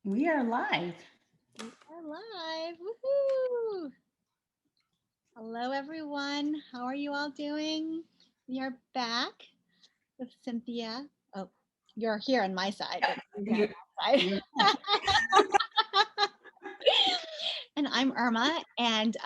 We are live. We are live. Woohoo! Hello, everyone. How are you all doing? We are back with Cynthia. Oh, you're here on my side, but Cynthia on You're, that you're side. And I'm Irma, and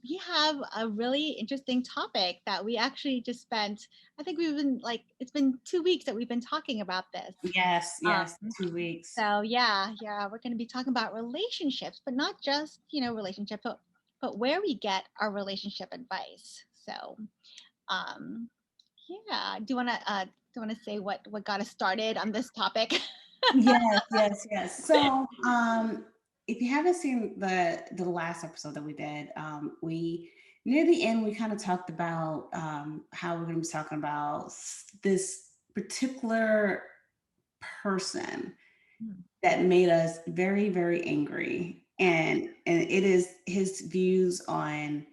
we have a really interesting topic that we actually just spent. I think we've been it's been 2 weeks that we've been talking about this. yes, Um, yes, 2 weeks. So yeah, we're going to be talking about relationships, but not just relationships, but where we get our relationship advice. So um, yeah, do you want to say what got us started on this topic? Yes, yes, yes. So, if you haven't seen the last episode that we did, we near the end we kind of talked about how we're going to be talking about this particular person that made us very, very angry, and it is his views on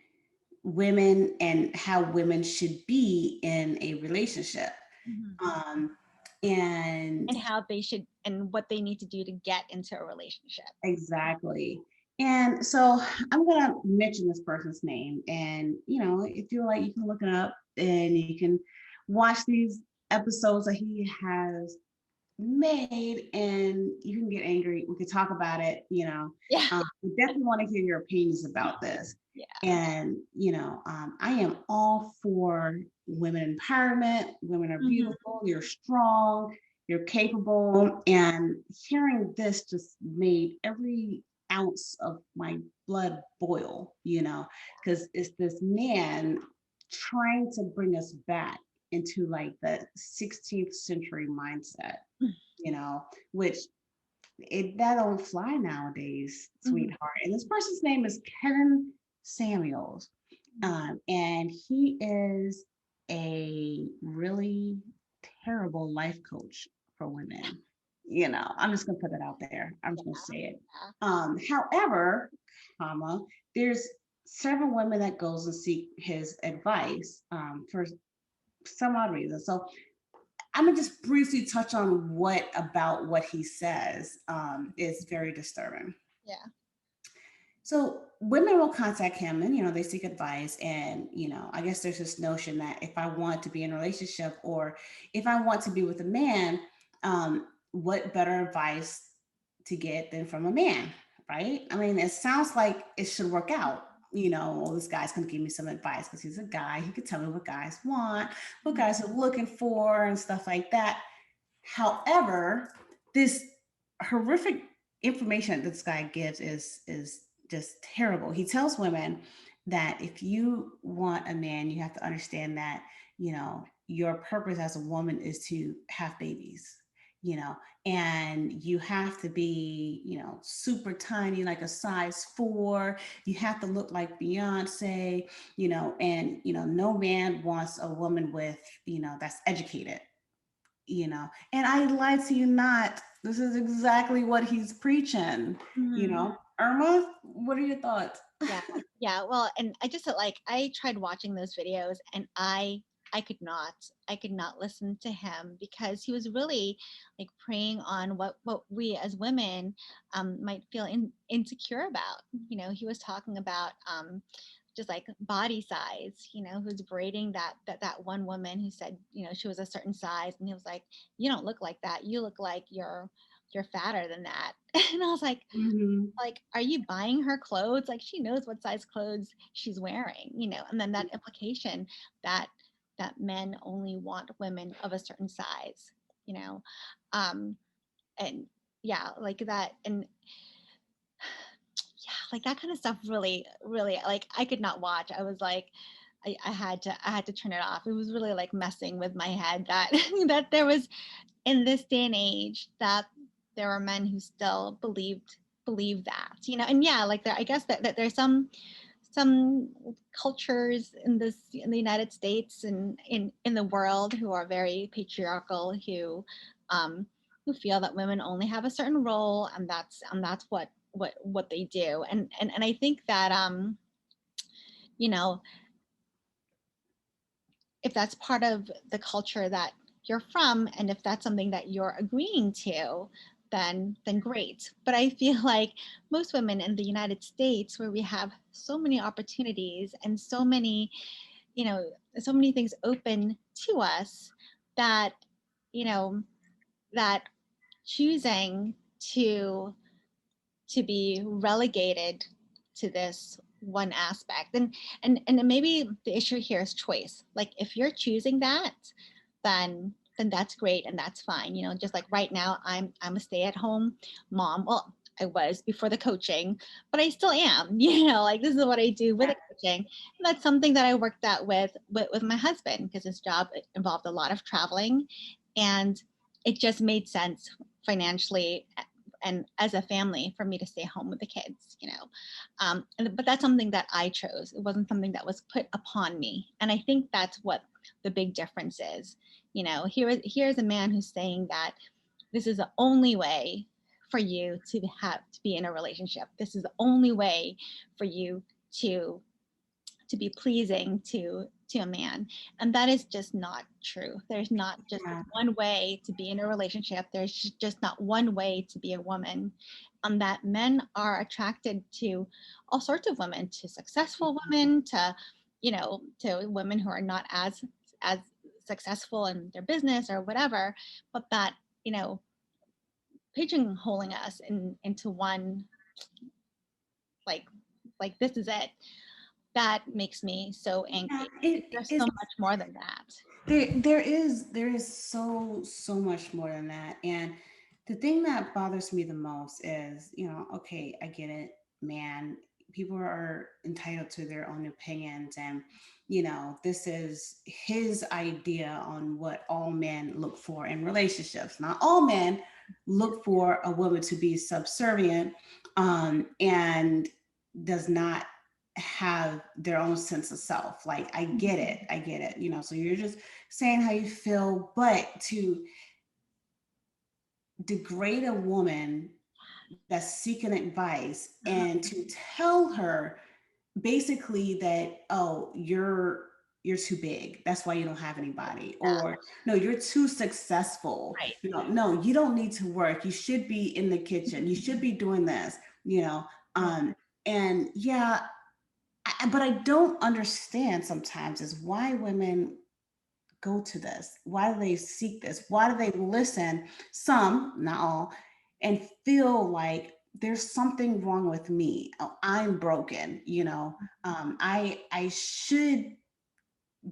women and how women should be in a relationship. Mhm. Um, and And how they should and what they need to do to get into a relationship. exactly. And so I'm gonna mention this person's name, and if you like, you can look it up and you can watch these episodes that he has made, and you can get angry. We could talk about it. Yeah, We definitely want to hear your opinions about this. yeah. And I am all for women empowerment. Women are Mhm. beautiful. You're strong. You're capable. And hearing this just made every ounce of my blood boil. Because it's this man trying to bring us back into like the 16th century mindset, you know, which it that don't fly nowadays, Mhm. sweetheart. And this person's name is Kevin Samuels, and he is a really terrible life coach for women. I'm just gonna put that out there. I'm just gonna say it. Yeah. However, comma, there's several women that goes and seek his advice for some odd reason. So I'm gonna just briefly touch on what he says is very disturbing. Yeah. So women will contact him, and they seek advice, and I guess there's this notion that if I want to be in a relationship, or if I want to be with a man, what better advice to get than from a man, right? I mean, it sounds like it should work out. Oh, this guy's gonna give me some advice because he's a guy. He could tell me what guys want, what Mhm. guys are looking for, and stuff like that. However, this horrific information that this guy gives is just terrible. He tells women that if you want a man, you have to understand that, your purpose as a woman is to have babies, you know, and you have to be, super tiny, like a size 4. You have to look like Beyonce, and, no man wants a woman with, that's educated, and I lie to you not, this is exactly what he's preaching. Mhm. Irma, what are your thoughts? Yeah, yeah. Well, and I just I tried watching those videos, and I could not listen to him because he was really like preying on what we as women might feel insecure about. He was talking about just like body size. Who's berating that one woman who said she was a certain size, and he was like, "You don't look like that. You look like you're fatter than that." And I was Hmm. like, are you buying her clothes? Like, she knows what size clothes she's wearing, and then that implication that men only want women of a certain size, you know um and yeah, like that. And yeah, like that kind of stuff really, like, I could not watch. I was like, I had to turn it off. It was really like messing with my head that that there was, in this day and age, that there are men who still believe that, and yeah, like there, I guess that there's some cultures in the United States and in the world who are very patriarchal, um who feel that women only have a certain role, and that's what they do. And I think that you know if that's part of the culture that you're from, and if that's something that you're agreeing to, then great. But I feel like most women in the United States, where we have so many opportunities and so many, you know, so many things open to us, that, you know, that choosing to be relegated to this one aspect, and maybe the issue here is choice. Like if you're choosing that, then that's great and that's fine. You know, just like right now, I'm a stay-at-home mom. Well, I was before the coaching, but I still am. You know, like this is what I do with the coaching. And that's something that I worked out with my husband, because his job involved a lot of traveling, and it just made sense financially and as a family for me to stay home with the kids, you know. But that's something that I chose. It wasn't something that was put upon me. And I think that's what the big difference is. You know, here's a man who's saying that this is the only way for you to be in a relationship. This is the only way for you to be pleasing to a man, and that is just not true. There's not just Yeah. one way to be in a relationship. There's just not one way to be a woman. That men are attracted to all sorts of women, to successful women, to, you know, to women who are not as successful in their business or whatever, but that, you know, pigeonholing us into one, like this is it, that makes me so Yeah, angry. it There's so is. much more than that. There is so much more than that. And the thing that bothers me the most is, okay, I get it, man. People are entitled to their own opinions, and this is his idea on what all men look for in relationships. Not all men look for a woman to be subservient, and does not have their own sense of self. Like, I get it, so you're just saying how you feel, but to degrade a woman that's seeking advice and to tell her basically that, oh, you're too big, that's why you don't have anybody, Yeah, or no, you're too successful, right. no, you don't need to work, you should be in the kitchen, you should be doing this, Yeah. and yeah, but I don't understand sometimes is why women go to this. Why do they seek this? Why do they listen, some, not all, and feel like there's something wrong with me? Oh, I'm broken, I should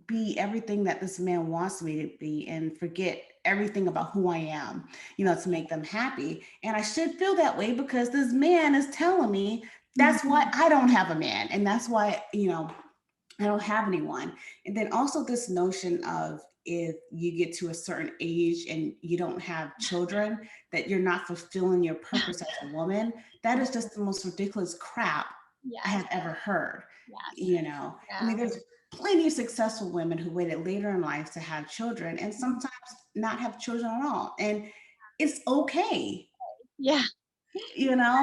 be everything that this man wants me to be and forget everything about who I am, to make them happy. And I should feel that way because this man is telling me that's why I don't have a man. And that's why, I don't have anyone. And then also this notion of if you get to a certain age and you don't have children, that you're not fulfilling your purpose as a woman. That is just the most ridiculous crap I Yes. have ever heard. Yes. I mean, Yeah. there's plenty of successful women who waited later in life to have children and sometimes not have children at all. And it's okay. Yeah. Yeah.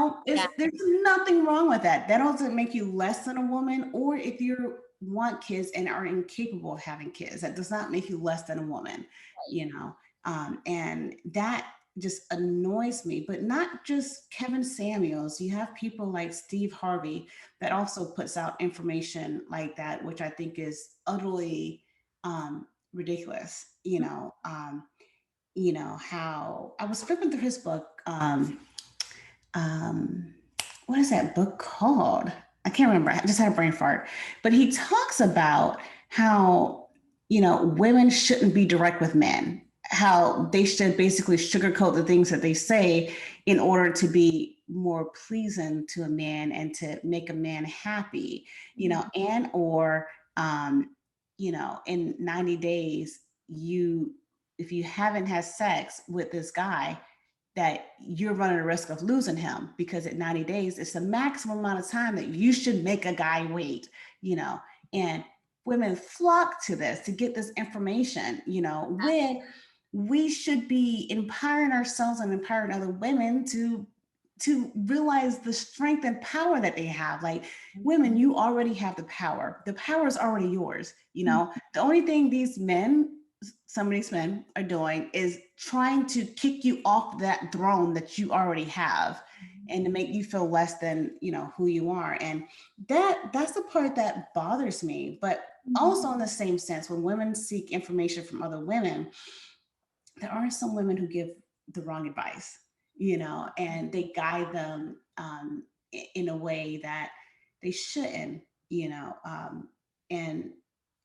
There's nothing wrong with that. That doesn't make you less than a woman, or if you want kids and are incapable of having kids, that does not make you less than a woman, you know. And that just annoys me. But not just Kevin Samuels. You have people like Steve Harvey that also puts out information like that, which I think is utterly ridiculous. How I was flipping through his book. Um, what is that book called? I can't remember. I just had a brain fart. But he talks about how, women shouldn't be direct with men, how they should basically sugarcoat the things that they say in order to be more pleasing to a man and to make a man happy, and or, in 90 days, if you haven't had sex with this guy, that you're running a risk of losing him because at 90 days, it's the maximum amount of time that you should make a guy wait, and women flock to this to get this information, when we should be empowering ourselves and empowering other women to realize the strength and power that they have. Like, women, you already have the power. The power is already yours. The only thing these men some of these men are doing is trying to kick you off that throne that you already have and to make you feel less than, who you are. And that's the part that bothers me. But Mhm. also in the same sense, when women seek information from other women, there are some women who give the wrong advice, and they guide them in a way that they shouldn't, and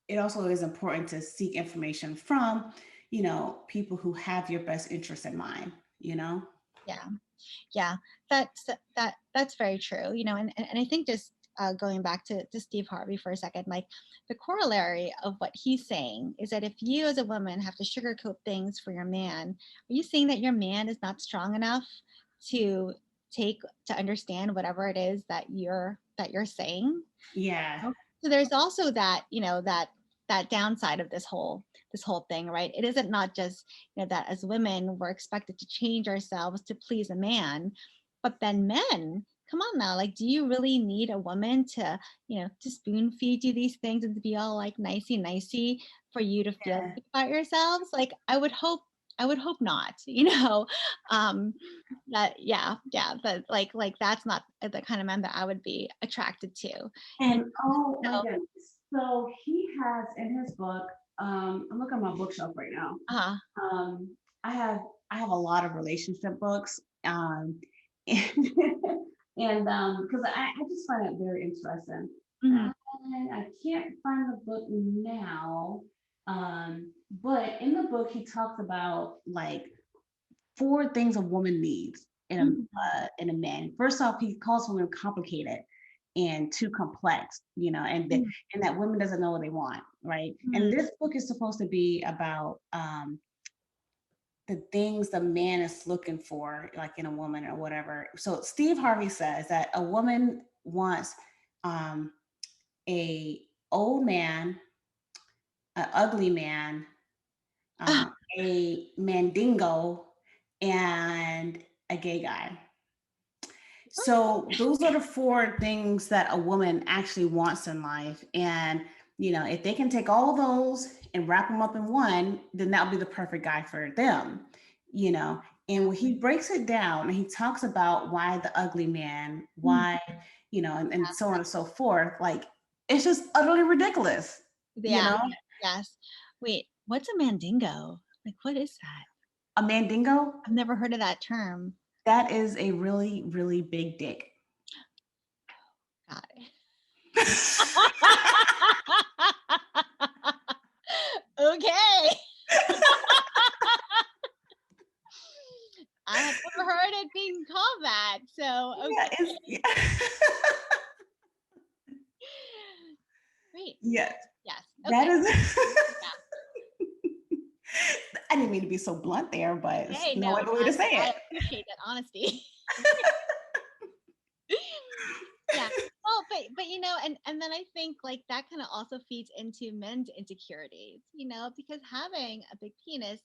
it also is important to seek information from, people who have your best interest in mind, Yeah. Yeah, that's very true. And I think just going back to Steve Harvey for a second, like the corollary of what he's saying is that if you as a woman have to sugarcoat things for your man, are you saying that your man is not strong enough to take to understand whatever it is that you're saying? Yeah. So there's also that, that downside of this whole thing, right? It isn't not just, that as women we're expected to change ourselves to please a man, but then men, come on now, like, do you really need a woman to spoon feed you these things and to be all like nicey nicey for you to feel Yeah. good about yourselves? Like, I would hope not, um yeah, but like that's not the kind of man that I would be attracted to. And And oh my so, goodness. So he has in his book, I'm looking at my bookshelf right now. uh, Um, I have I have a lot of relationship books. And because I just find it very interesting. mhm, And I can't find the book now. But in the book he talks about like four things a woman needs mhm, in a man. First off, he calls women complicated and too complex, mhm, and that women doesn't know what they want, right? And this book is supposed to be about the things the man is looking for, like in a woman or whatever. So Steve Harvey says that a woman wants um, a old man, an ugly man, mhm. uh, a mandingo, and a gay guy. So those are the four things that a woman actually wants in life. And, if they can take all those and wrap them up in one, then that would be the perfect guy for them, you know. And when he breaks it down and he talks about why the ugly man, Mhm. why, and so on and so forth, like it's just utterly ridiculous, you Yeah, know. yes. Wait, what's a mandingo? Like, what is that? A mandingo, I've never heard of that term. that is a really, really big dick. Got it. Okay. I have never heard it being called that. So, Yeah, okay. yeah. Great. Yes, Yes. that Okay. is. Yeah. I didn't mean to be so blunt there, but it's Hey, no no, other way to say I it. appreciate that honesty. Yeah. Well, but and then I think like that kind of also feeds into men's insecurities, because having a big penis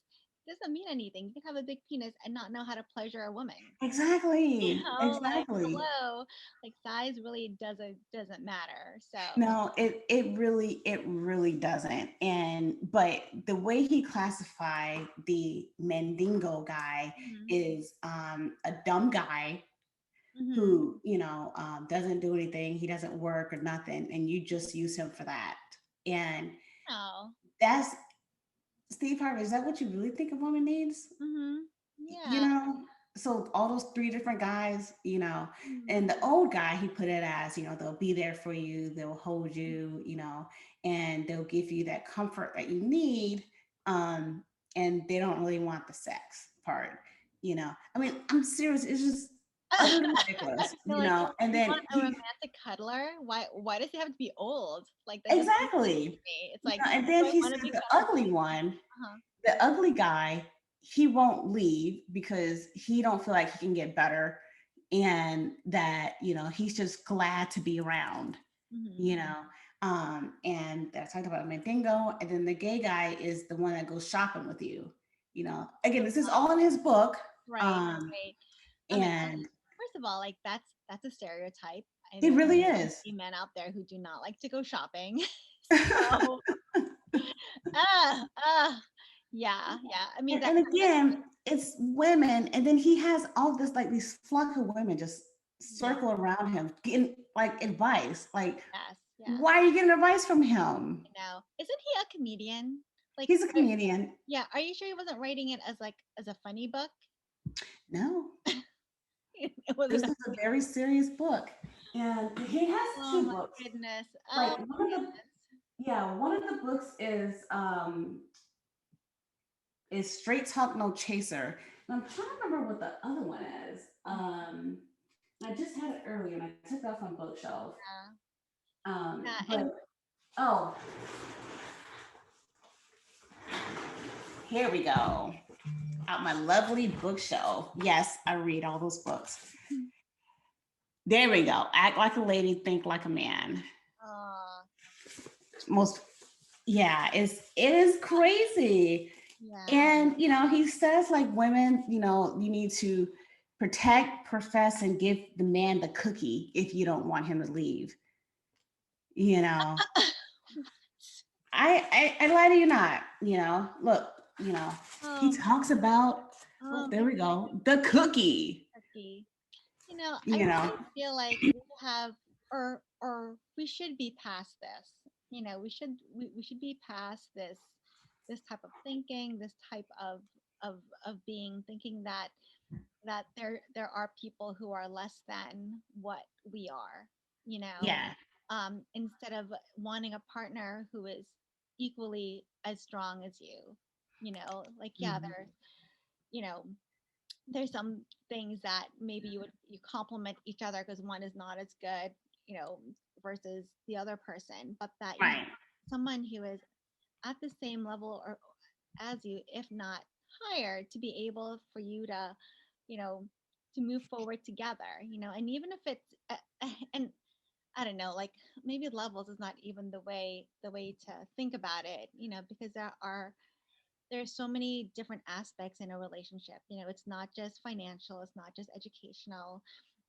doesn't mean anything. You can have a big penis and not know how to pleasure a woman. Exactly. Like, Exactly. hello, like size really doesn't matter. So, No, it really doesn't. And but the way he classified the Mandingo guy mhm, is a dumb guy mhm. who, doesn't do anything, he doesn't work or nothing, and you just use him for that. And Oh, that's Steve Harvey, is that what you really think a woman needs? mhm. you Yeah. know so all those three different guys, Mhm, and the old guy, he put it as, they'll be there for you, they'll hold you, and they'll give you that comfort that you need, um and they don't really want the sex part. I mean, I'm serious, it's just utterly ridiculous, So like if and you then want a romantic cuddler, why does he have to be old? Like that doesn't make sense to exactly, me. It's like, and do then I he want to said be the cuddled by ugly one, uh-huh. the ugly guy, he won't leave because he don't feel like he can get better, and that, he's just glad to be around, Mhm. you know and that's talked about Mandingo. And then the gay guy is the one that goes shopping with you, again, this is all in his book. Right, um right. I mean, and first of all, like that's a stereotype. I it know really there are is. gay men out there who do not like to go shopping. So, uh, uh, Yeah, yeah. I mean And again, it's women, and then he has all this like these flock of women just yeah, circle around him, getting like advice. Like, yes, yes. why are you getting advice from him? I know. Isn't he a comedian? Like, He's a comedian. yeah. Are you sure he wasn't writing it as like as a funny book? No, It wasn't. this is a very serious book, and he has Oh two my books. goodness. Oh Like my goodness. one of the books is Straight Talk No Chaser. And I'm trying to remember what the other one is. I just had it earlier and I took it off my bookshelf. Yeah, yeah, and But oh, here we go. Out my lovely bookshelf. Yes, I read all those books. There we go. Act like a lady, think like a man. oh Most yeah, it is crazy. yeah. And he says like women, you need to protect, profess, and give the man the cookie if you don't want him to leave. You know, I lie to you not. Look, he Oh, talks about. Oh, oh there my we go. The cookie. turkey. You know, I You know. really feel like we have, or we should be past this. You know, we should be past this type of thinking, this type of being thinking that there are people who are less than what we are. You know, Yeah. instead of wanting a partner who is equally as strong as you. You know, like yeah, Mhm. you know there's some things that maybe you complement each other because one is not as good, you know, versus the other person, but that Right. someone who is at the same level or as you, if not higher, to be able for you to, you know, to move forward together, you know, and even if it's and I don't know, like maybe levels is not even the way to think about it, you know, because there's so many different aspects in a relationship. You know, it's not just financial, it's not just educational,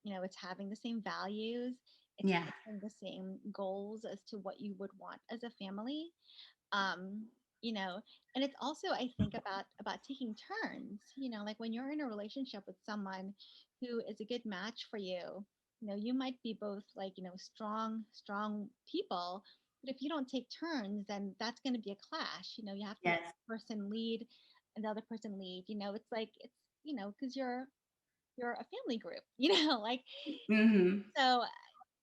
you know, it's having the same values, it's Yeah. having the same goals as to what you would want as a family. Um, you know, and it's also I think about taking turns, you know, like when you're in a relationship with someone who is a good match for you, you know, you might be both like, you know, strong people, but if you don't take turns, then that's going to be a clash. You know, you have to let Yes. one person lead and the other person lead. You know, it's like it's you know because you're a family group. You know, like Hmm. so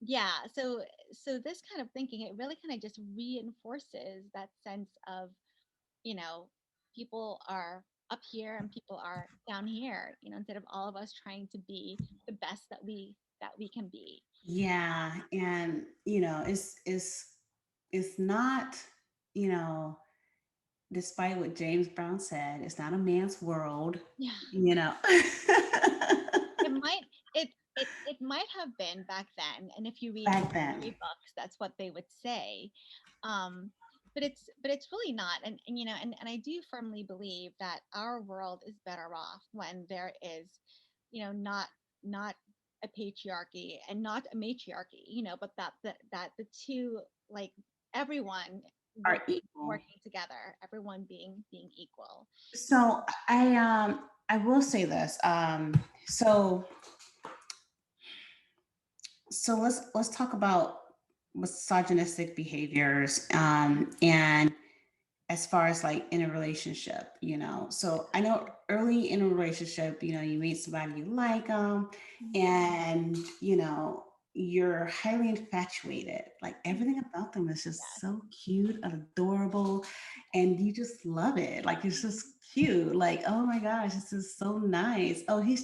yeah. So this kind of thinking it really kind of just reinforces that sense of you know people are up here and people are down here. You know, instead of all of us trying to be the best that we can be. Yeah, and it's not, you know, despite what James Brown said, it's not a man's world, Yeah. you know. It might it might have been back then, and if you read Back history then. books, that's what they would say. Um, but it's really not, and you know, and I do firmly believe that our world is better off when there is, you know, not a patriarchy and not a matriarchy, you know, but that the two like everyone Are working equal. working together, everyone being equal. So I will say this. So let's talk about misogynistic behaviors, and as far as like in a relationship, so I know early in a relationship, you meet somebody, you like them, Mhm. and you're highly infatuated, like everything about them is just Yes. so cute, adorable, and you just love it, like it's just cute, like, oh my gosh, this is so nice. Oh, he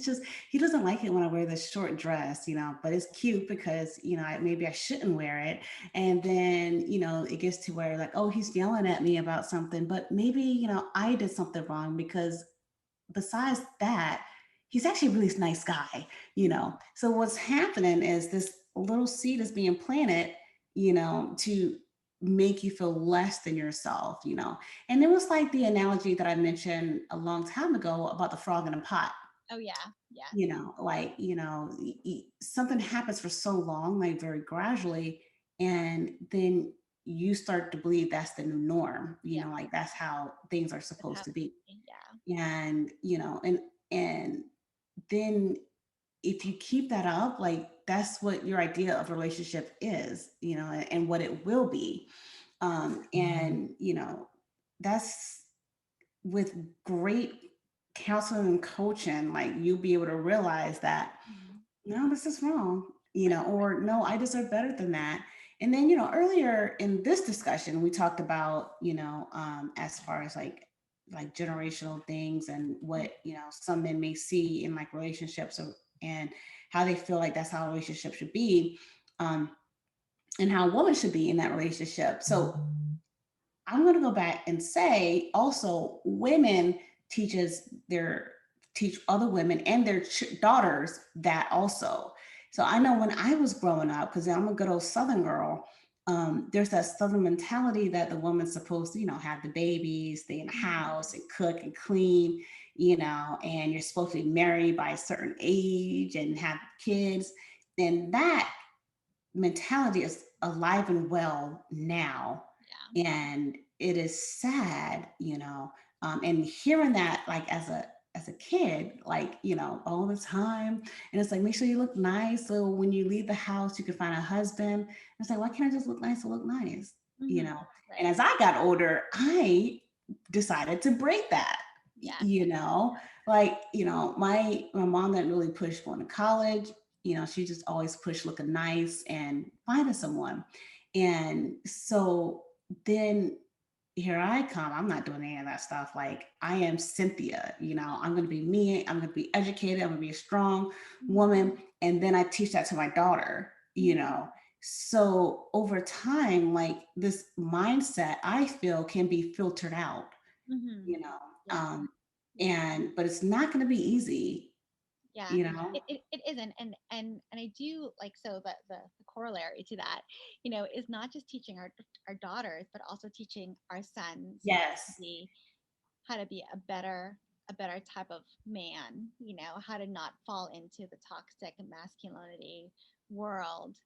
doesn't like it when I wear this short dress, but it's cute because maybe I shouldn't wear it. And then it gets to where like, oh, he's yelling at me about something, but maybe I did something wrong, because besides that, he's actually a really nice guy. So what's happening is this little seed is being planted, to make you feel less than yourself. And it was like the analogy that I mentioned a long time ago about the frog in a pot. Oh yeah. Yes. Like, something happens for so long, like very gradually, and then you start to believe that's the new norm, Yeah. like that's how things are It supposed has to be. to be. Yeah. And, and then if you keep that up, like that's what your idea of relationship is, and what it will be. And, that's with great counseling and coaching, like you'll be able to realize that, Mhm. no, this is wrong, Right. or no, I deserve better than that. And then, earlier in this discussion, we talked about, as far as like generational things and Mhm. what, some men may see in like relationships, and how they feel like that's how a relationship should be, um, and how a woman should be in that relationship. So I'm going to go back and say also women teach other women and their daughters that also. So I know when I was growing up, because I'm a good old Southern girl, there's that Southern mentality that the woman's supposed to, have the babies, stay in the Mhm. house and cook and clean, and you're supposed to be married by a certain age and have kids. And that mentality is alive and well now. Yeah. And it is sad, and hearing that like as a kid, like, all the time. And it's like, make sure you look nice. So when you leave the house, you can find a husband. It's like, why can't I just look nice to look nice? You Mhm. know? And Right. as I got older, I decided to break that, Yeah. like, my mom didn't really push going to college. She just always pushed looking nice and finding someone. And so then here I come. I'm not doing any of that stuff. Like, I am Cynthia, I'm going to be me. I'm going to be educated. I'm going to be a strong Mhm. woman. And then I teach that to my daughter, Mhm. So over time, like this mindset, I feel can be filtered out, Mhm. you know, Yeah. um, Yeah. but it's not going to be easy, Yeah, you know? it isn't, and I do like, so the corollary to that, is not just teaching our daughters, but also teaching our sons to Yes. be how to be a better type of man, how to not fall into the toxic masculinity world,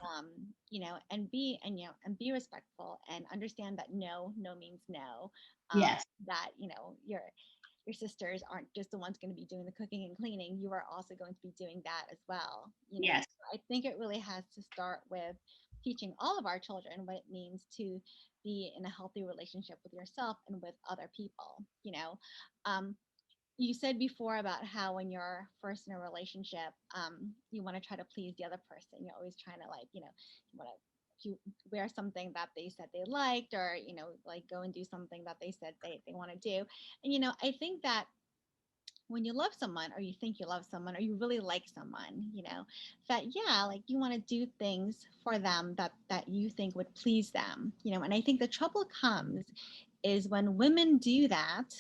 um, and be respectful and understand that no means no, um, Yes. that your sisters aren't just the ones going to be doing the cooking and cleaning. You are also going to be doing that as well. Yes. I think it really has to start with teaching all of our children what it means to be in a healthy relationship with yourself and with other people. Um, you said before about how when you're first in a relationship, you want to try to please the other person. You're always trying to, like, you want to, if you wear something that they said they liked, or like go and do something that they said they want to do. And I think that when you love someone, or you think you love someone, or you really like someone, that, yeah, like, you want to do things for them that you think would please them. And I think the trouble comes is when women do that,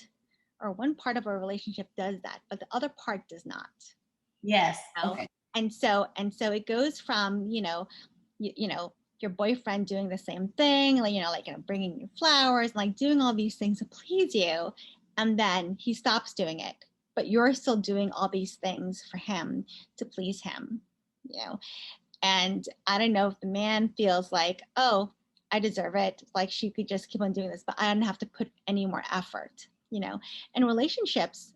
or one part of a relationship does that, but the other part does not. Yes. You know? Okay. And so it goes from, your boyfriend doing the same thing, like, bringing you flowers, like doing all these things to please you, and then he stops doing it, but you're still doing all these things for him to please him, you know. And I don't know if the man feels like, oh, I deserve it. Like, she could just keep on doing this, but I don't have to put any more effort. And relationships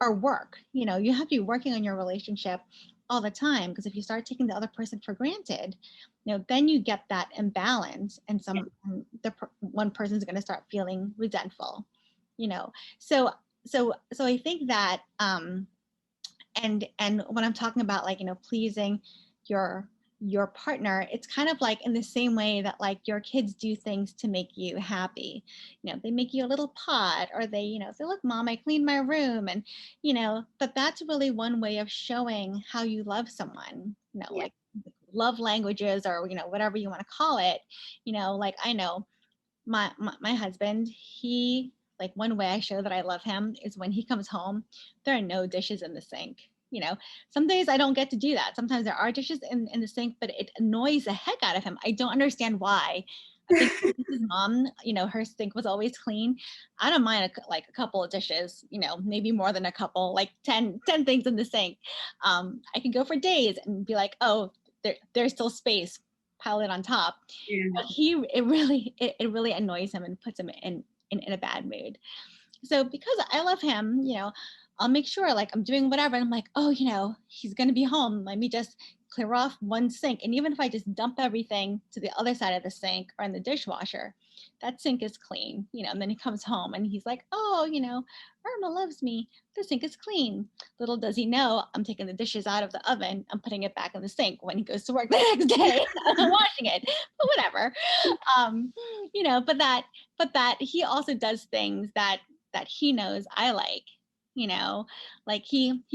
are work. You have to be working on your relationship all the time, because if you start taking the other person for granted, then you get that imbalance, and one person's going to start feeling resentful. You know, so so I think that and when I'm talking about, like, pleasing your your partner, it's kind of like in the same way that, like, your kids do things to make you happy. They make you a little pot, or they say, look, mom, I cleaned my room. And but that's really one way of showing how you love someone, Yeah. like love languages, or whatever you want to call it. Like, I know my husband, he, like, one way I show that I love him is when he comes home, there are no dishes in the sink. Some days I don't get to do that. Sometimes there are dishes in the sink, but it annoys the heck out of him. I don't understand why. I think his mom, her sink was always clean. I don't mind like a couple of dishes, maybe more than a couple, like 10 things in the sink. I can go for days and be like, oh, there's still space pile it on top. Yeah. But it really annoys him and puts him in a bad mood. So because I love him, I'll make sure like I'm doing whatever. And I'm like, oh, he's going to be home. Let me just clear off one sink. And even if I just dump everything to the other side of the sink or in the dishwasher, that sink is clean, and then he comes home and he's like, oh, Irma loves me. The sink is clean. Little does he know I'm taking the dishes out of the oven. I'm putting it back in the sink when he goes to work the next day. I'm washing it, but whatever. Um, but that he also does things that he knows I like he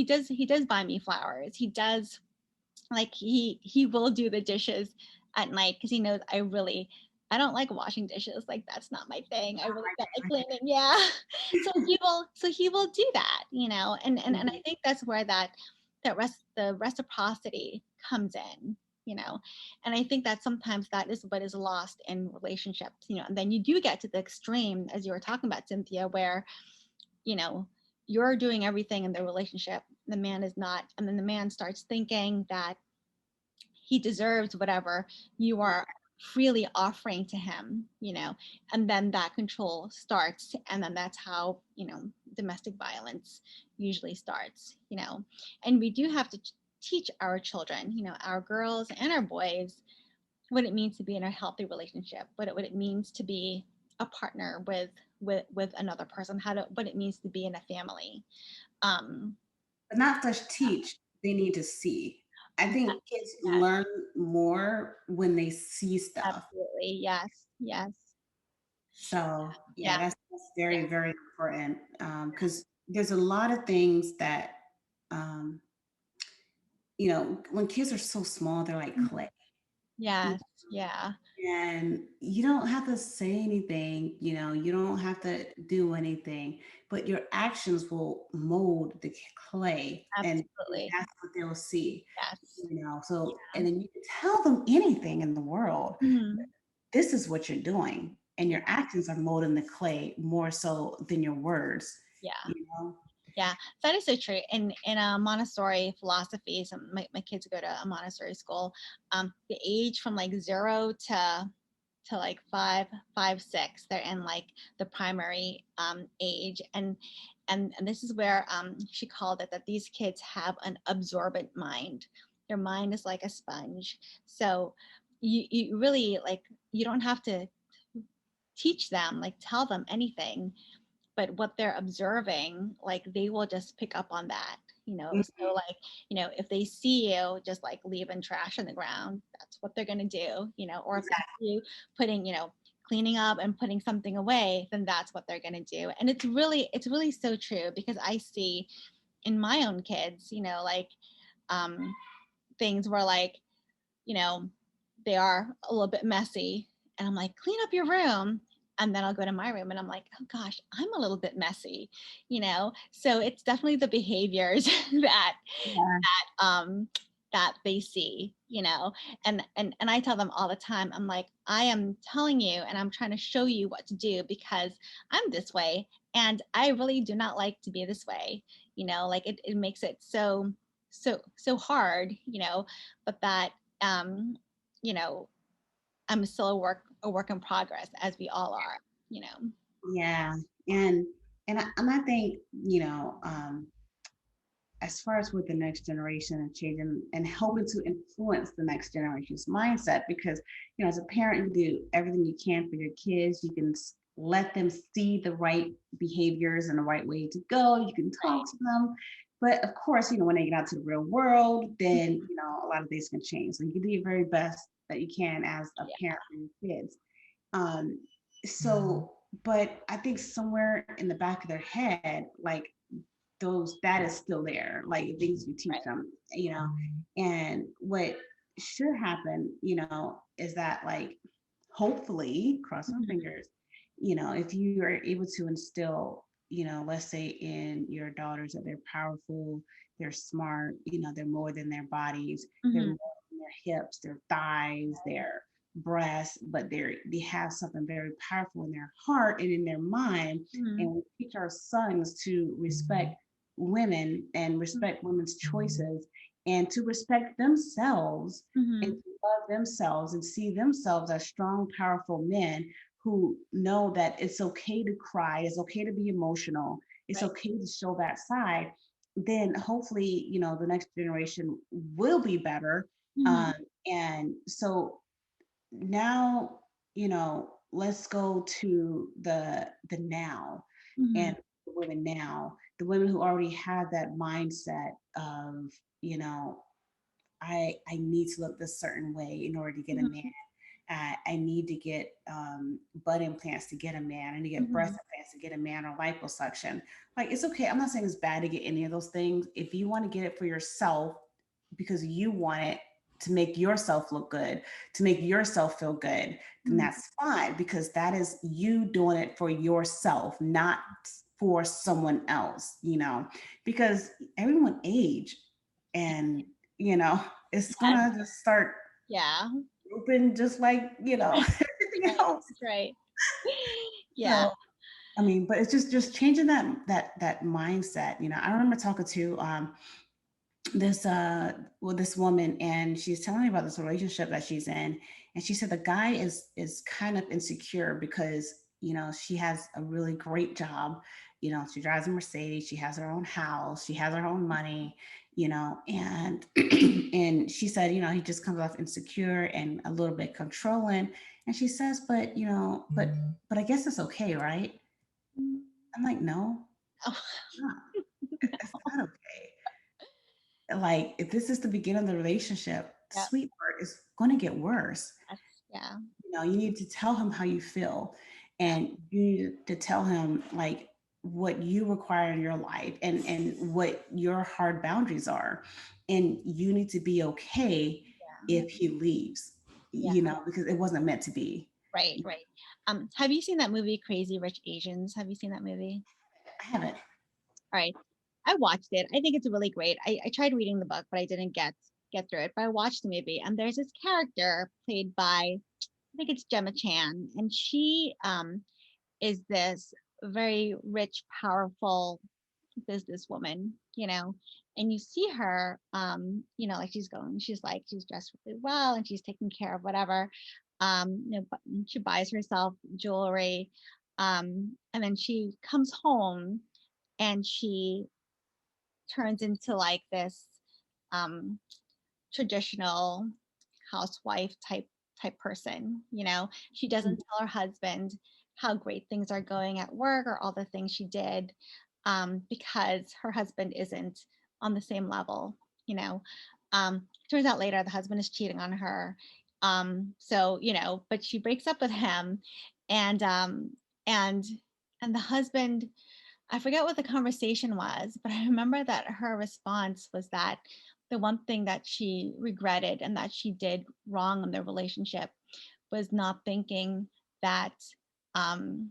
does buy me flowers. He does like he will do the dishes at night because he knows I don't like washing dishes. Like that's not my thing. I really don't like cleaning. Yeah. So he will do that. And I think that's where the reciprocity comes in. And I think that sometimes that is what is lost in relationships. And then you do get to the extreme, as you were talking about, Cynthia, where you know you're doing everything in the relationship, the man is not, and then the man starts thinking that he deserves whatever you are freely offering to him. And then that control starts, and then that's how domestic violence usually starts. And we do have to teach our children, our girls and our boys, what it means to be in a healthy relationship, what it means to be a partner with another person, what it means to be in a family. um But not just teach, they need to see. I think kids yes, learn more when they see stuff. absolutely, yes, yes, So yeah, yeah, that's yeah, very, very important. Because there's a lot of things that um, when kids are so small, they're like mhm, clay. yes, yeah, And you don't have to say anything, you don't have to do anything, but your actions will mold the clay, and absolutely, that's what they'll see. yes, So, and then you can tell them anything in the world. mhm, This is what you're doing, and your actions are molding the clay more so than your words, yeah. you know? Yeah, that is so true. In a Montessori philosophy, my kids go to a Montessori school. The age from like 0 to like 5, 5, 6, they're in like the primary age, and this is where she called it that these kids have an absorbent mind. Their mind is like a sponge. So you really like you don't have to teach them, like tell them anything, but what they're observing, like they will just pick up on that. So Mhm. like, if they see you just like leaving trash on the ground, that's what they're going to do. Or if they see you putting, cleaning up and putting something away, then that's what they're going to do. And it's really so true, because I see in my own kids, like um things where like, you know, they are a little bit messy. And I'm like, clean up your room. And then I'll go to my room and I'm like, oh gosh, I'm a little bit messy. So it's definitely the behaviors that Yeah. um that they see. And I tell them all the time, I'm like, I am telling you and I'm trying to show you what to do because I'm this way and I really do not like to be this way. Like it makes it so hard. But that um you know I'm still a work in progress, as we all are. Yeah. And I think, as far as with the next generation and changing and helping to influence the next generation's mindset, because as a parent, you do everything you can for your kids. You can let them see the right behaviors and the right way to go. You can talk to them, but of course, when they get out to the real world, then a lot of things can change. So you can do your very best that you can as a Yeah. parent for your kids. um so but I think somewhere in the back of their head, like, those that is still there, like things you teach Right. them. And what should happen, is that, like, hopefully, cross our Mhm. fingers, if you are able to instill, let's say in your daughters, that they're powerful, they're smart, they're more than their bodies, they're Mhm. more than their hips, their thighs, their breasts, but they have something very powerful in their heart and in their mind. And Mhm. we teach our sons to respect women and respect women's choices, and to respect themselves and Hmm. to love themselves and see themselves as strong, powerful men who know that it's okay to cry, it's okay to be emotional, it's Right. okay to show that side, then hopefully, the next generation will be better. Hmm. Um, and so now, let's go to the now Hmm. and the women now, the women who already have that mindset of, you know, I need to look this certain way in order to get a man. Hmm. I need to get butt implants to get a man. I need to get breast Hmm. implants to get a man or liposuction. Like, it's okay. I'm not saying it's bad to get any of those things. If you want to get it for yourself because you want it to make yourself look good, to make yourself feel good, then Hmm. that's fine because that is you doing it for yourself, not for someone else, because everyone age and, it's Yes. gonna just start Yeah. open just like, everything Right. else. Right. Yeah. So, I mean, but it's just changing that mindset. I remember talking to this woman, and she's telling me about this relationship that she's in, and she said the guy is kind of insecure because she has a really great job. She drives a Mercedes, she has her own house, she has her own money, and and she said, he just comes off insecure and a little bit controlling. And she says, but I guess it's okay, right? I'm like, no, Oh, it's not. It's not okay. Like, if this is the beginning of the relationship, yeah. sweetheart, is going to get worse. Yes. Yeah. You need to tell him how you feel, Yeah. and you need to tell him like what you require in your life, and what your hard boundaries are. And you need to be okay Yeah. if he leaves, Yeah. because it wasn't meant to be. Right. Right. Have you seen that movie Crazy Rich Asians? Have you seen that movie? I haven't. All right. I watched it. I think it's really great. I tried reading the book, but I didn't get through it. But I watched the movie, and there's this character played by, I think it's Gemma Chan, and she is this very rich, powerful businesswoman, and you see her, like she's dressed really well and she's taking care of whatever. But she buys herself jewelry, and then she comes home and she turns into like this um traditional housewife type person. She doesn't tell her husband how great things are going at work or all the things she did, because her husband isn't on the same level. you know Turns out later the husband is cheating on her. So but she breaks up with him, and and and the husband, I forget what the conversation was, but I remember that her response was that the one thing that she regretted and that she did wrong in their relationship was not thinking that um,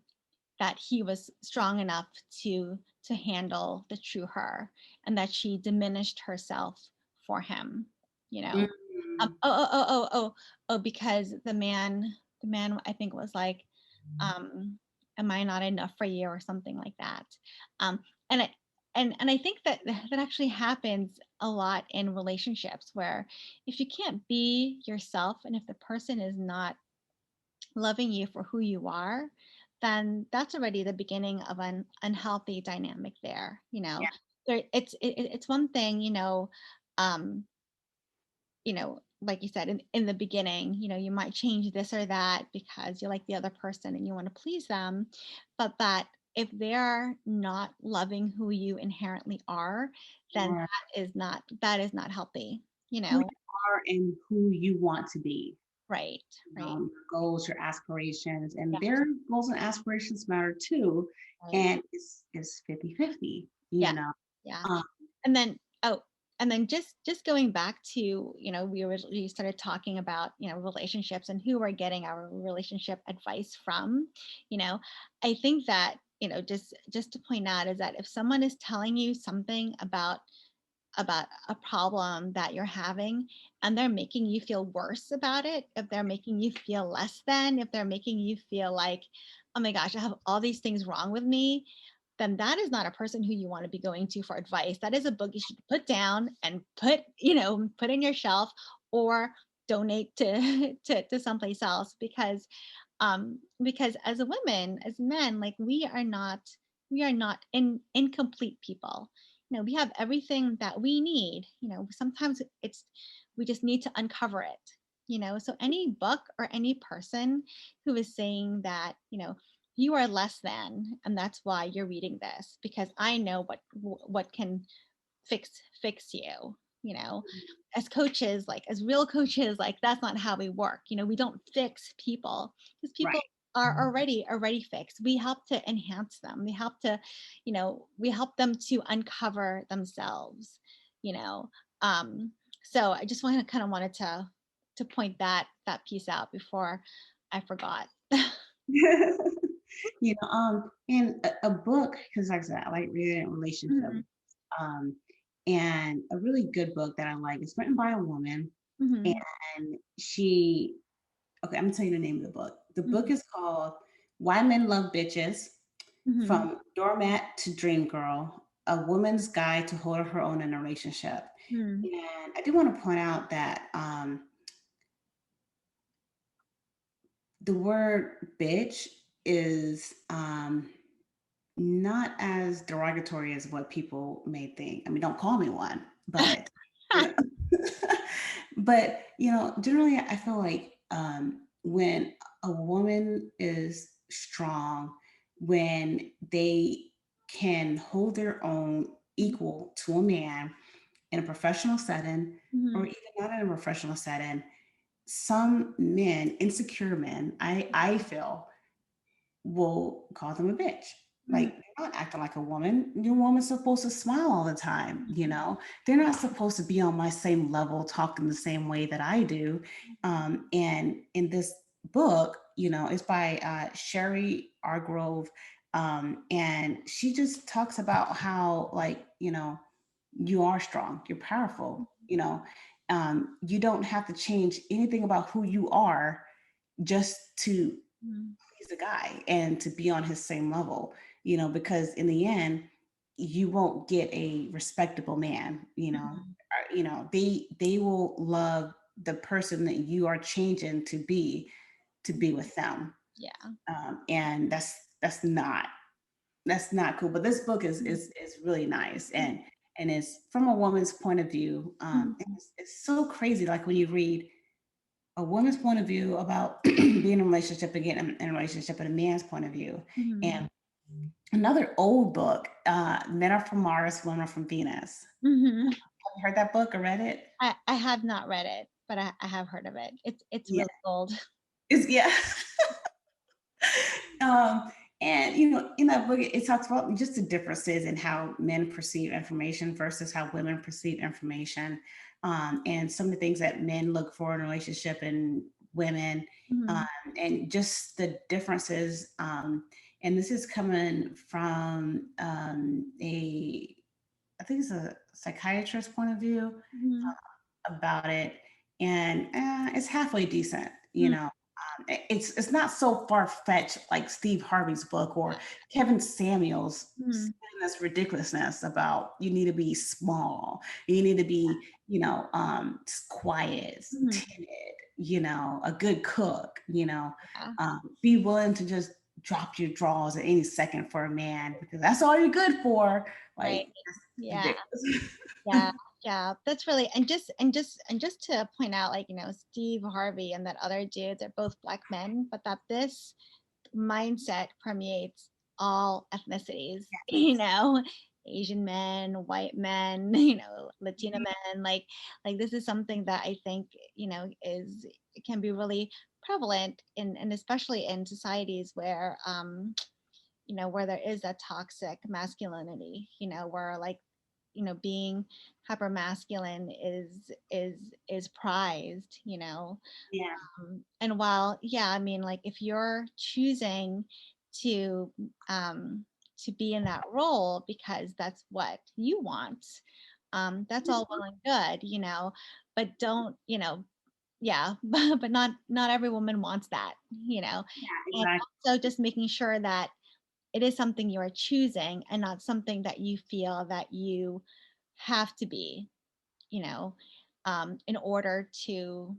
that he was strong enough to handle the true her, and that she diminished herself for him. You know, Mm. because the man I think was like, am I not enough for you or something like that. um and it and I think that that actually happens a lot in relationships, where if you can't be yourself and if the person is not loving you for who you are, then that's already the beginning of an unhealthy dynamic there. It's one thing, um like you said, in the beginning, you might change this or that because you like the other person and you want to please them. But that if they're not loving who you inherently are, then Or that is not healthy, you who you know. are and who you want to be. Right. Right. Your goals, your aspirations, and Yeah. their goals and aspirations matter too. Right. And it's 50-50, Yeah. Yeah. Um, And then, just going back to, we started talking about, relationships and who we're getting our relationship advice from. you know I think that, just to point out, is that if someone is telling you something about a problem that you're having, and they're making you feel worse about it, if they're making you feel less than, if they're making you feel like, oh my gosh, I have all these things wrong with me, then that is not a person who you want to be going to for advice. That is a book you should put down and put in your shelf, or donate to to someplace else, because as a women, as men, like we are not incomplete people. We have everything that we need. Sometimes it's we just need to uncover it. So any book or any person who is saying that, you are less than, and that's why you're reading this, because I know what can fix you. you know as coaches, like as real coaches, like that's not how we work. We don't fix people, because people Right. are already fixed. We help to enhance them. We help them to uncover themselves. you know um so I just wanted to point that piece out before I forgot. And a book, because like I said, I like reading relationship. Mhm, Um, and a really good book that I like is written by a woman, mhm, and she. Okay, I'm gonna tell you the name of the book. The book mhm, is called "Why Men Love Bitches: mhm, From Doormat to Dream Girl: A Woman's Guide to Hold Her Own in a Relationship." mhm, And I do want to point out that the word "bitch" is not as derogatory as what people may think. I mean, don't call me one, but you know, but generally, I feel like when a woman is strong, when they can hold their own equal to a man in a professional setting, or mhm, even not in a professional setting, some men, insecure men, I feel will call them a bitch. mhm, Like, they're not acting like a woman. Your woman's supposed to smile all the time, you know? They're not supposed to be on my same level, talking the same way that I do. And in this book, it's by Sherry Argrove. And she just talks about how, like, you are strong, you're powerful, you don't have to change anything about who you are just to mhm, he's a guy and to be on his same level, because in the end, you won't get a respectable man, mhm. they will love the person that you are changing to be with them. Yeah. And that's not cool. But this book is Mhm, is really nice, and it's from a woman's point of view. And mhm, it's so crazy, like when you read a woman's point of view about being in a relationship, again, in a relationship, and a man's point of view. mhm, And another old book, Men Are from Mars, Women Are from Venus. mhm. Have you heard that book or read it? I have not read it, but I have heard of it. It's Yeah. really old. Yeah. um, and in that book, it talks about just the differences in how men perceive information versus how women perceive information, and some of the things that men look for in a relationship and women, um, Mhm, and just the differences. And this is coming from I think it's a psychiatrist point of view mhm, about it, and it's halfway decent. mhm, It's not so far fetched like Steve Harvey's book or Kevin Samuels mhm, saying this ridiculousness about you need to be small, you need to be quiet, mhm. timid, a good cook, Yeah, be willing to just drop your drawers at any second for a man because that's all you're good for. right. Like, that's Yeah. ridiculous. Yeah, yeah, that's really, and just to point out, like, Steve Harvey and that other dude, they're both black men, but that this mindset permeates all ethnicities, Asian men, white men, Latina men, like this is something that I think, is can be really prevalent in, and especially in societies where there is a toxic masculinity, where, like, being hyper masculine is prized. Yeah. And while, yeah, I mean, like, if you're choosing to to be in that role because that's what you want, that's all well and good, but don't, yeah, but not every woman wants that. Yeah, And exactly. also just making sure that it is something you are choosing and not something that you feel that you have to be, you know, in order to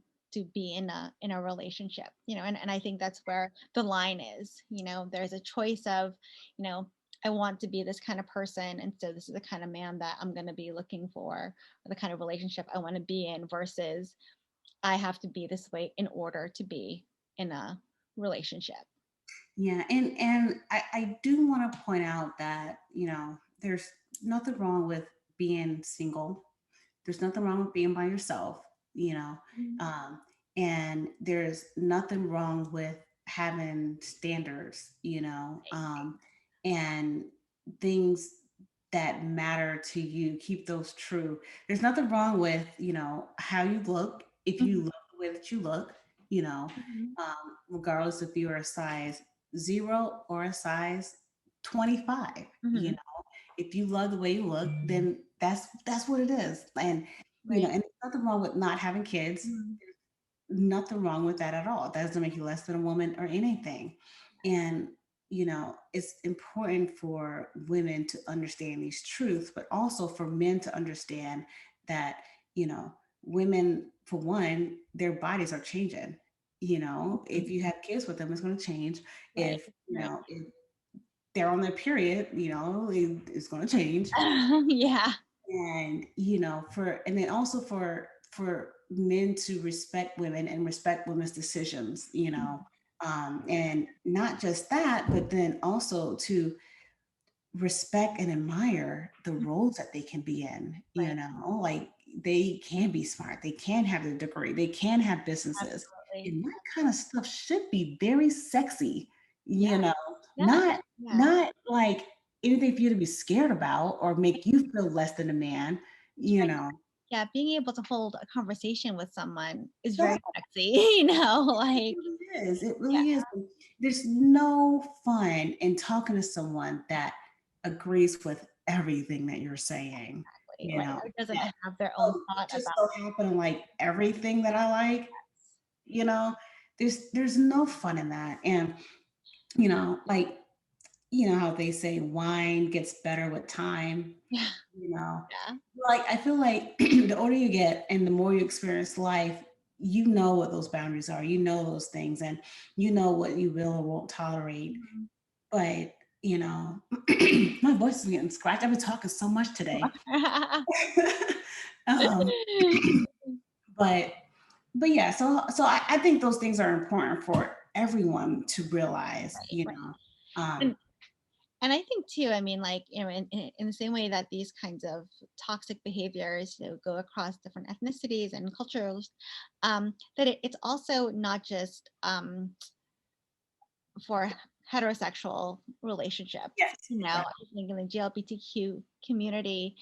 be in a relationship, and I think that's where the line is. There's a choice of, you know, I want to be this kind of person, and so this is the kind of man that I'm going to be looking for, or the kind of relationship I want to be in, versus I have to be this way in order to be in a relationship. Yeah, and I do want to point out that, there's nothing wrong with being single. There's nothing wrong with being by yourself, you know, Mhm. um, and there's nothing wrong with having standards, and things that matter to you. Keep those true. There's nothing wrong with, how you look. If you Mhm. look the way that you look, Mhm. regardless if you're a size 0 or a size 25, Mhm. if you love the way you look, then that's what it is. And Right. and there's nothing wrong with not having kids. Mhm. Nothing wrong with that at all. That doesn't make you less than a woman or anything. And it's important for women to understand these truths, but also for men to understand that, you know, women, for one, their bodies are changing. If Mhm. you have kids with them, it's going to change. Right. Right. If they're on their period, it's going to change. Yeah. And and then also for men to respect women and respect women's decisions, and not just that, but then also to respect and admire the roles that they can be in, Right. like they can be smart, they can have a degree, they can have businesses, Absolutely. and that kind of stuff should be very sexy, Yeah. you know, Yeah. not Yeah. not like anything for you to be scared about or make you feel less than a man, That's you right. know. Yeah, being able to hold a conversation with someone is Yeah, very sexy, it like, really is. It yeah, really is. There's no fun in talking to someone that agrees with everything that you're saying, exactly, right, or doesn't that have their own thought just about so happen to like everything that I like, you know, there's no fun in that. And, like, how they say wine gets better with time, yeah, you know. yeah, Like I feel like the older you get and the more you experience life, you know what those boundaries are, you know those things, and you know what you will or won't tolerate. mhm. But, my voice is getting scratched. I've been talking so much today. um, but yeah, so I think those things are important for everyone to realize, Right, right, Um, and and I think too, I mean, like, in the same way that these kinds of toxic behaviors, go across different ethnicities and cultures, that it's also not just, for heterosexual relationships. yes, I exactly. think in the GLBTQ community,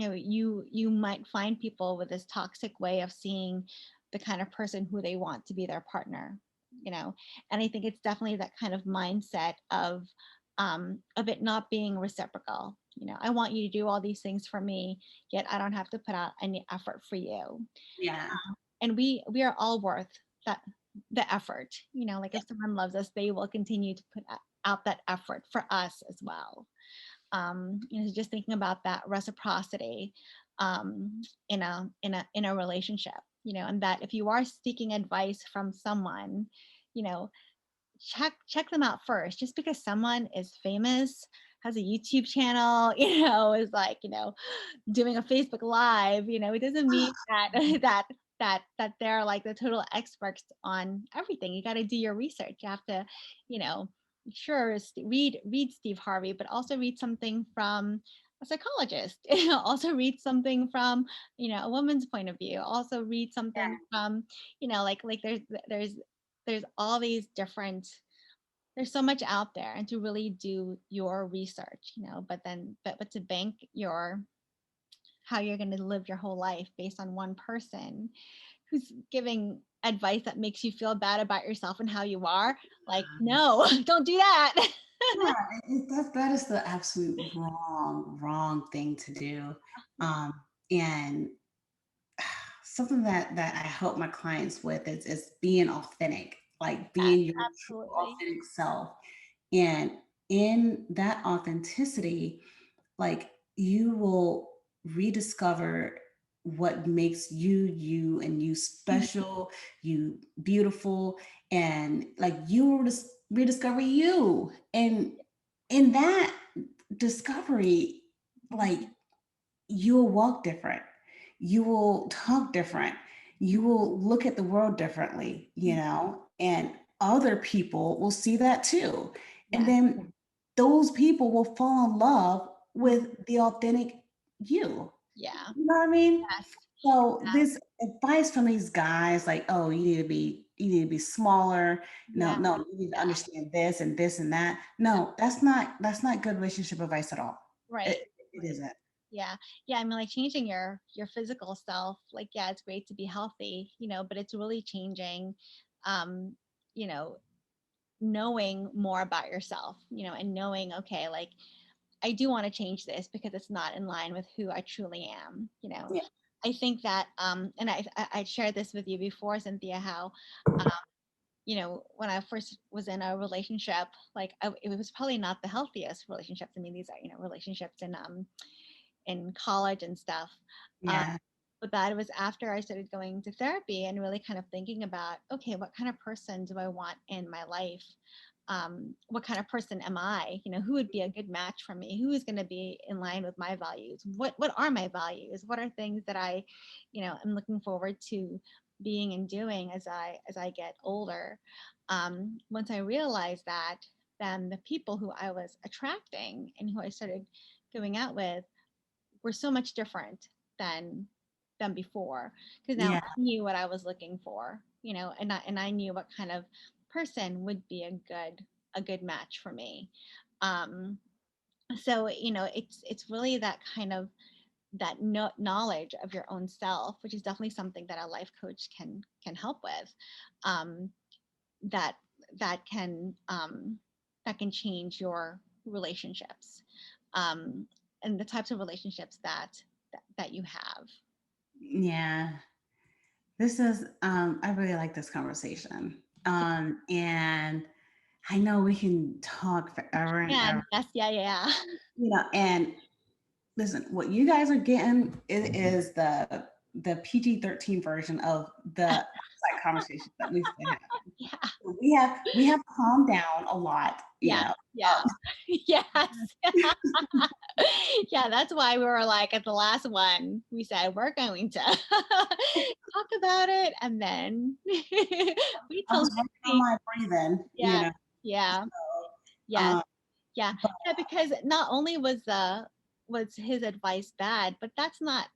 you might find people with this toxic way of seeing the kind of person who they want to be their partner. And I think it's definitely that kind of mindset of it not being reciprocal. I want you to do all these things for me, yet I don't have to put out any effort for you. Yeah. And we are all worth that, the effort. Like, if someone loves us, they will continue to put out that effort for us as well. Just thinking about that reciprocity, in a relationship, and that if you are seeking advice from someone, you know check them out first. Just because someone is famous, has a YouTube channel, is like, doing a Facebook live, it doesn't mean that that they're like the total experts on everything. You got to do your research. You have to, you know, sure, read Steve Harvey, but also read something from a psychologist. Also read something from, a woman's point of view. Also read something from, like there's all these different, there's so much out there, and to really do your research, but to bank your, how you're going to live your whole life based on one person who's giving advice that makes you feel bad about yourself and how you are, like, no, don't do that. Yeah, that is the absolute wrong thing to do. Um, and something that I help my clients with is being authentic, like Yes, being your true absolutely. authentic self. And in that authenticity, like you will rediscover what makes you you and you Mhm. special, you beautiful, and like you will rediscover you. And in that discovery, like you will walk different, you will talk different, you will look at the world differently, and other people will see that too. And Yes. then those people will fall in love Mhm. with the authentic you. Yeah. You know what I mean? Yes. So Yeah. this advice from these guys, like, oh, you need to be smaller. No, Yeah. no, you need to Yeah. understand this and this and that. Yeah. No, that's not good relationship advice at all. It, Right. it Right. isn't. Yeah. Yeah. I mean, like changing your physical self, like, yeah, it's great to be healthy, but it's really changing, um, you know, knowing more about yourself, and knowing, okay, like I do want to change this because it's not in line with who I truly am. Yeah. I think that, and I shared this with you before, Cynthia, how, when I first was in a relationship, like it was probably not the healthiest relationships. I mean, these are, relationships in college and stuff. Um, Yeah. but that was after I started going to therapy and really kind of thinking about, okay, what kind of person do I want in my life? What kind of person am I? Who would be a good match for me? Who is going to be in line with my values? What are my values? What are things that I, am looking forward to being and doing as I get older? Once I realized that, then the people who I was attracting and who I started going out with were so much different than before, because now Yeah. I knew what I was looking for, and I knew what kind of person would be a good match for me. um so it's really that kind of that knowledge of your own self, which is definitely something that a life coach can help with, um that that can that can change your relationships, um, and the types of relationships that you have. Yeah. This is I really like this conversation. And I know we can talk forever and And ever. yes, yeah, yeah, And listen, what you guys are getting is the PG-13 version of the outside conversations that we've been having. yeah, We have calmed down a lot, yeah, yeah, yes, yeah. That's why we were like at the last one. We said we're going to talk about it, and then we I told was working on Lindsay, my breathing, yeah, yeah, yes, um, yeah, but yeah. Because not only was his advice bad, but that's not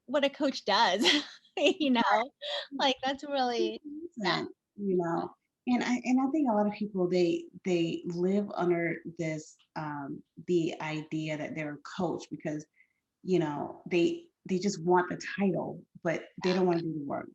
what a coach does. you know, like that's really, yeah, isn't, you know, and I think a lot of people they live under this the idea that they're a coach because they just want the title, but they don't want to do the work.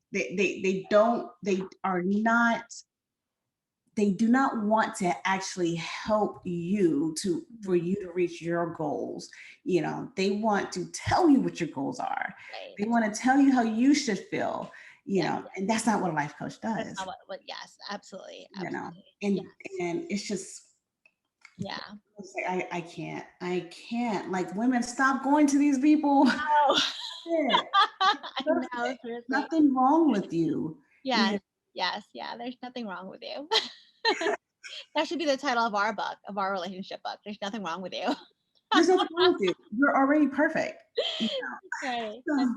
They do not want to actually help you to for mhm, you to reach your goals. They want to tell you what your goals are. right, They want to tell you how you should feel, yeah. and that's not what a life coach That's does. not what yes, absolutely, you know absolutely. and Yes, and it's just yeah. it's like I can't, like, women, stop going to these people. Oh, Shit. I know, seriously. Nothing wrong with you. Yes, yes, yeah, there's nothing wrong with you. That should be the title of our book, of our relationship book. There's nothing wrong with you. There's nothing wrong with you. You're already perfect. You Right. That's know?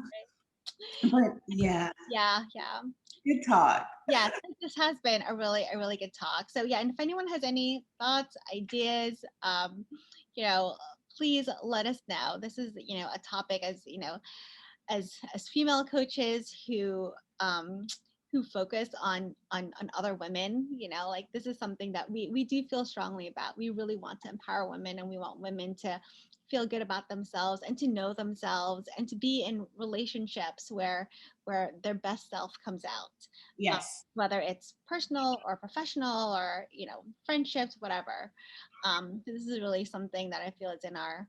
But yeah, yeah, yeah. good talk. Yes, this has been a really good talk. So yeah, and if anyone has any thoughts, ideas, you know, please let us know. This is, a topic, as female coaches who focus on other women, like this is something that we do feel strongly about. We really want to empower women, and we want women to feel good about themselves and to know themselves and to be in relationships where their best self comes out, um, Yes. whether it's personal or professional or friendships, whatever. So this is really something that I feel is in our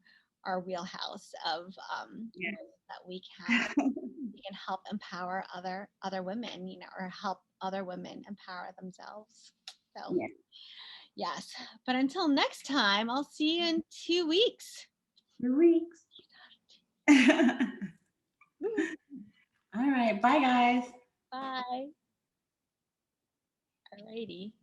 wheelhouse of Yeah. ways that we can help empower other women, or help other women empower themselves. So Yeah. Yes. But until next time, I'll see you in 2 weeks. 2 weeks. All right. Bye, guys. Bye. Alrighty.